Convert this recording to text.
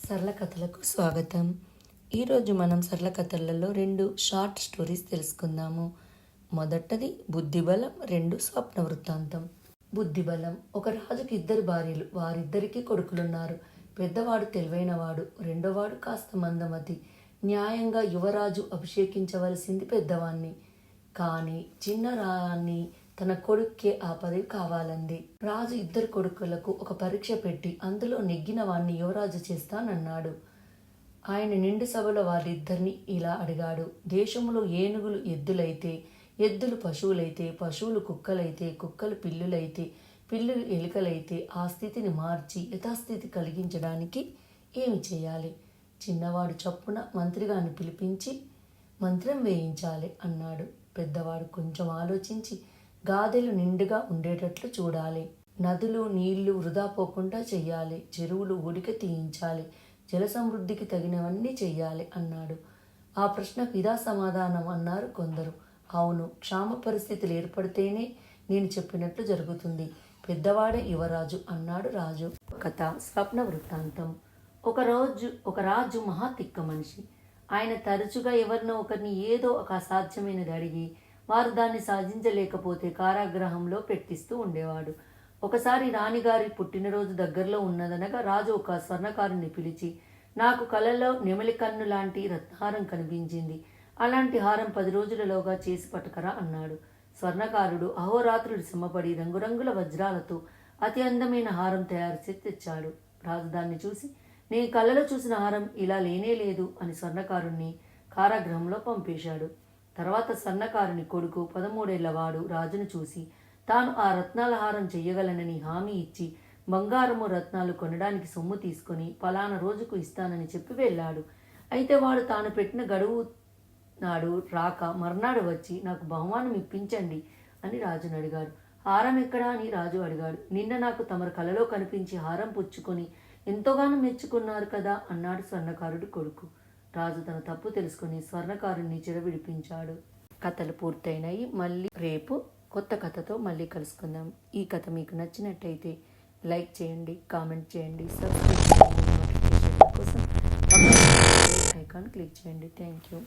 సరళ కథలకు స్వాగతం. ఈరోజు మనం సరళ కథలలో 2 షార్ట్ స్టోరీస్ తెలుసుకుందాము. మొదటిది బుద్ధిబలం, 2 స్వప్న వృత్తాంతం. బుద్ధిబలం. ఒక రాజుకి 2 భార్యలు, వారిద్దరికీ కొడుకులున్నారు. పెద్దవాడు తెలివైనవాడు, రెండోవాడు కాస్త మందమతి. న్యాయంగా యువరాజు అభిషేకించవలసింది పెద్దవాణ్ణి. కానీ చిన్న రాణి తన కొడుక్కే ఆ పదవి కావాలంది. రాజు 2 కొడుకులకు ఒక పరీక్ష పెట్టి అందులో నెగ్గిన వాణ్ణి యువరాజు చేస్తానన్నాడు. ఆయన నిండు సభలో వారిద్దరిని ఇలా అడిగాడు: దేశంలో ఏనుగులు ఎద్దులైతే, ఎద్దులు పశువులైతే, పశువులు కుక్కలైతే, కుక్కలు పిల్లులైతే, పిల్లులు ఎలుకలైతే ఆ స్థితిని మార్చి యథాస్థితి కలిగించడానికి ఏమి చేయాలి? చిన్నవాడు చప్పున మంత్రిగాన్ని పిలిపించి మంత్రం వేయించాలి అన్నాడు. పెద్దవాడు కొంచెం ఆలోచించి గాదెలు నిండుగా ఉండేటట్లు చూడాలి, నదులు నీళ్లు వృధా పోకుండా చెయ్యాలి, చెరువులు ఊడిక తీయించాలి, జల సమృద్ధికి తగినవన్నీ చెయ్యాలి అన్నాడు. ఆ ప్రశ్నకు ఇదా సమాధానం అన్నారు కొందరు. అవును, క్షామ పరిస్థితులు ఏర్పడితేనే నేను చెప్పినట్లు జరుగుతుంది. పెద్దవాడే యువరాజు అన్నాడు రాజు. కథ స్వప్న వృత్తాంతం. ఒక రాజు మహా తిక్క మనిషి. ఆయన తరచుగా ఎవరినో ఒకరిని ఏదో ఒక అసాధ్యమైనది అడిగి వారు దాన్ని సాధించలేకపోతే కారాగృహంలో పెట్టిస్తూ ఉండేవాడు. ఒకసారి రాణిగారి పుట్టినరోజు దగ్గరలో ఉన్నదనగా రాజు ఒక స్వర్ణకారుని పిలిచి, నాకు కలలో నెమలి కన్ను లాంటి రత్నహారం కనిపించింది, అలాంటి హారం 10 రోజులలోగా చేసి పట్టుకరా అన్నాడు. స్వర్ణకారుడు అహోరాత్రుడు శ్రమపడి రంగురంగుల వజ్రాలతో అతి అందమైన హారం తయారు చేసి తెచ్చాడు. రాజు దాన్ని చూసి, నేను కలలో చూసిన హారం ఇలా లేనే లేదు అని స్వర్ణకారుణ్ణి కారాగృహంలో పంపేశాడు. తర్వాత స్వర్ణకారుని కొడుకు 13 ఏళ్లవాడు రాజును చూసి తాను ఆ రత్నాల హారం చెయ్యగలనని హామీ ఇచ్చి బంగారము రత్నాలు కొనడానికి సొమ్ము తీసుకొని పలానా రోజుకు ఇస్తానని చెప్పి వెళ్ళాడు. అయితే వాడు తాను పెట్టిన గడువు నాడు రాక మర్నాడు వచ్చి నాకు బహుమానం ఇప్పించండి అని రాజును అడిగాడు. హారం ఎక్కడా అని రాజు అడిగాడు. నిన్న నాకు తమరు కలలో కనిపించి హారం పుచ్చుకొని ఎంతోగానో మెచ్చుకున్నారు కదా అన్నాడు స్వర్ణకారుడి కొడుకు. రాజు తన తప్పు తెలుసుకుని స్వర్ణకారుణ్ణి చెరవిడిపించాడు. కథలు పూర్తయినాయి. మళ్ళీ రేపు కొత్త కథతో మళ్ళీ కలుసుకుందాం. ఈ కథ మీకు నచ్చినట్టయితే లైక్ చేయండి, కామెంట్ చేయండి, సబ్స్క్రైబ్ చేయండి. నోటిఫికేషన్ కోసం ఐకాన్ క్లిక్ చేయండి. Thank you.